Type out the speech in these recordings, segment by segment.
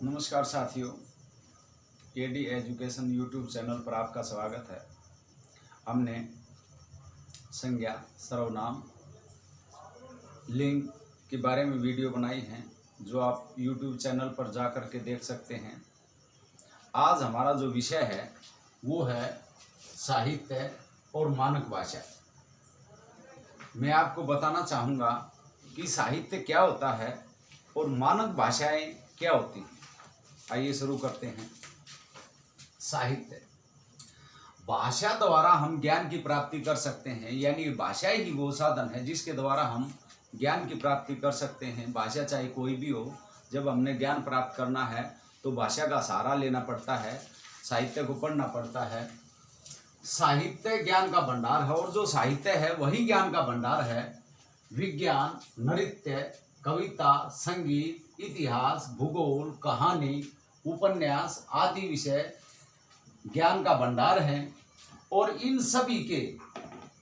नमस्कार साथियों, AD education YouTube channel पर आपका स्वागत है। हमने संज्ञा, सर्वनाम, लिंग के बारे में वीडियो बनाई हैं जो आप यूट्यूब चैनल पर जा कर के देख सकते हैं। आज हमारा जो विषय है वो है साहित्य और मानक भाषा। मैं आपको बताना चाहूँगा कि साहित्य क्या होता है और मानक भाषाएं क्या होती हैं। आइए शुरू करते हैं। साहित्य, भाषा द्वारा हम ज्ञान की प्राप्ति कर सकते हैं, यानी भाषा ही वो साधन है जिसके द्वारा हम ज्ञान की प्राप्ति कर सकते हैं। भाषा चाहे कोई भी हो, जब हमने ज्ञान प्राप्त करना है तो भाषा का सहारा लेना पड़ता है, साहित्य को पढ़ना पड़ता है। साहित्य ज्ञान का भंडार है और जो साहित्य है वही ज्ञान का भंडार है। विज्ञान, नृत्य, कविता, संगीत, इतिहास, भूगोल, कहानी, उपन्यास आदि विषय ज्ञान का भंडार हैं और इन सभी के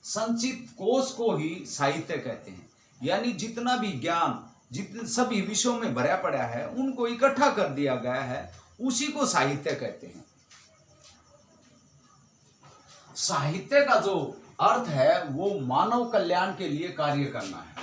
संचित कोश को ही साहित्य कहते हैं। यानी जितना भी ज्ञान जितने सभी विषयों में भरा पड़ा है उनको इकट्ठा कर दिया गया है, उसी को साहित्य कहते हैं। साहित्य का जो अर्थ है वो मानव कल्याण के लिए कार्य करना है।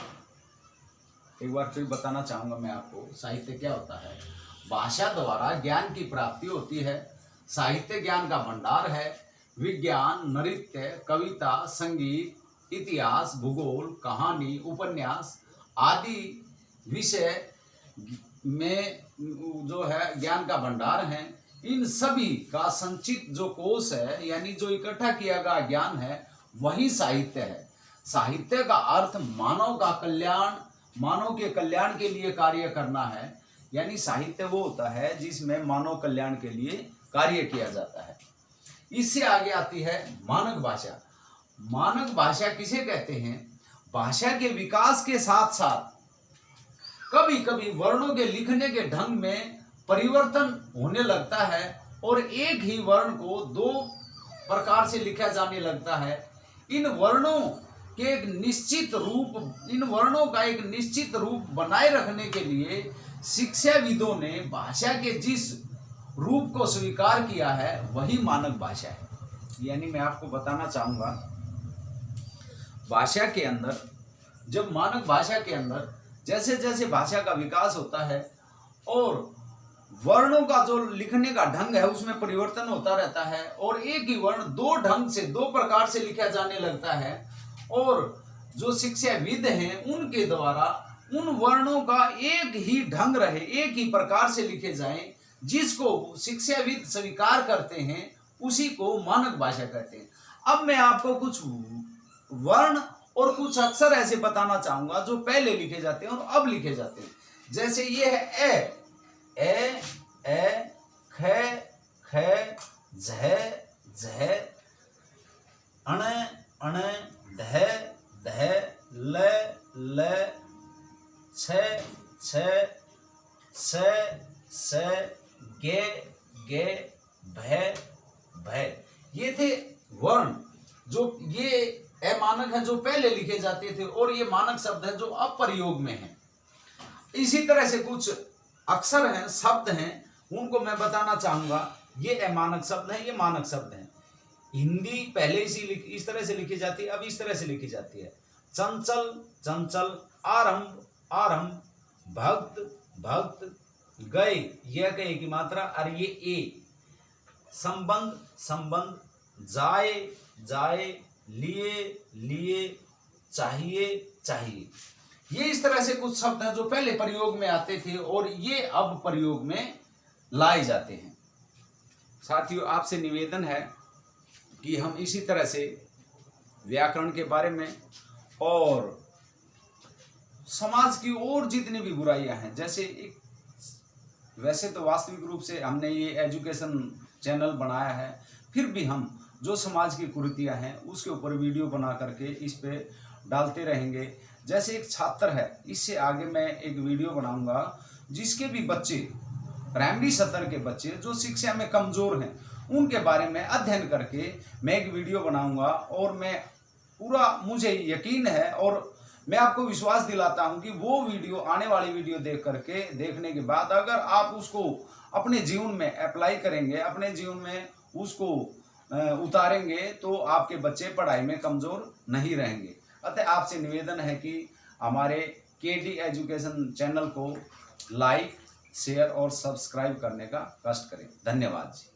एक बार फिर बताना चाहूंगा मैं आपको, साहित्य क्या होता है। भाषा द्वारा ज्ञान की प्राप्ति होती है। साहित्य ज्ञान का भंडार है। विज्ञान, नृत्य, कविता, संगीत, इतिहास, भूगोल, कहानी, उपन्यास आदि विषय में जो है ज्ञान का भंडार है। इन सभी का संचित जो कोश है, यानी जो इकट्ठा किया गया ज्ञान है, वही साहित्य है। साहित्य का अर्थ मानव का कल्याण, मानव के कल्याण के लिए कार्य करना है। यानी साहित्य वो होता है जिसमें मानव कल्याण के लिए कार्य किया जाता है। इससे आगे आती है मानक भाषा। मानक भाषा किसे कहते हैं? भाषा के विकास के साथ साथ कभी कभी वर्णों के लिखने के ढंग में परिवर्तन होने लगता है और एक ही वर्ण को दो प्रकार से लिखा जाने लगता है। इन वर्णों का एक निश्चित रूप बनाए रखने के लिए शिक्षाविदों ने भाषा के जिस रूप को स्वीकार किया है वही मानक भाषा है। यानी मैं आपको बताना चाहूंगा, भाषा के अंदर, जब मानक भाषा के अंदर जैसे जैसे भाषा का विकास होता है और वर्णों का जो लिखने का ढंग है उसमें परिवर्तन होता रहता है और एक ही वर्ण दो ढंग से, दो प्रकार से लिखा जाने लगता है और जो शिक्षाविद हैं उनके द्वारा उन वर्णों का एक ही ढंग रहे, एक ही प्रकार से लिखे जाएं, जिसको शिक्षाविद स्वीकार करते हैं, उसी को मानक भाषा कहते हैं। अब मैं आपको कुछ वर्ण और कुछ अक्षर ऐसे बताना चाहूंगा जो पहले लिखे जाते हैं और अब लिखे जाते हैं। जैसे ये है ए, ख, झ, अण, ढ, ल, छ, स, गे, भ। ये थे वर्ण जो ये अमानक है जो पहले लिखे जाते थे और ये मानक शब्द है जो अब प्रयोग में है। इसी तरह से कुछ अक्षर हैं, शब्द हैं, उनको मैं बताना चाहूंगा। ये अमानक शब्द है, ये मानक शब्द है। हिंदी पहले इस तरह से लिखी जाती है, अब इस तरह से लिखी जाती है। चंचल, आरंभ, भक्त, गए, यह गए की मात्रा और ये ए। संबंध, जाए, लिए, चाहिए। ये इस तरह से कुछ शब्द हैं जो पहले प्रयोग में आते थे और ये अब प्रयोग में लाए जाते हैं। साथियों, आपसे निवेदन है कि हम इसी तरह से व्याकरण के बारे में और समाज की और जितनी भी बुराइयां हैं, जैसे वैसे तो वास्तविक रूप से हमने ये एजुकेशन चैनल बनाया है, फिर भी हम जो समाज की कुरीतियां हैं उसके ऊपर वीडियो बना करके इस पे डालते रहेंगे। जैसे एक छात्र है, इससे आगे मैं एक वीडियो बनाऊंगा जिसके भी बच्चे, प्राइमरी स्तर के बच्चे जो शिक्षा में कमजोर हैं, उनके बारे में अध्ययन करके मैं एक वीडियो बनाऊंगा और मैं पूरा, मुझे यकीन है और मैं आपको विश्वास दिलाता हूं कि वो वीडियो, आने वाली वीडियो देखने के बाद अगर आप उसको अपने जीवन में अप्लाई करेंगे, अपने जीवन में उसको उतारेंगे, तो आपके बच्चे पढ़ाई में कमज़ोर नहीं रहेंगे। अतः आपसे निवेदन है कि हमारे केडी एजुकेशन चैनल को लाइक, शेयर और सब्सक्राइब करने का कष्ट करें। धन्यवाद जी।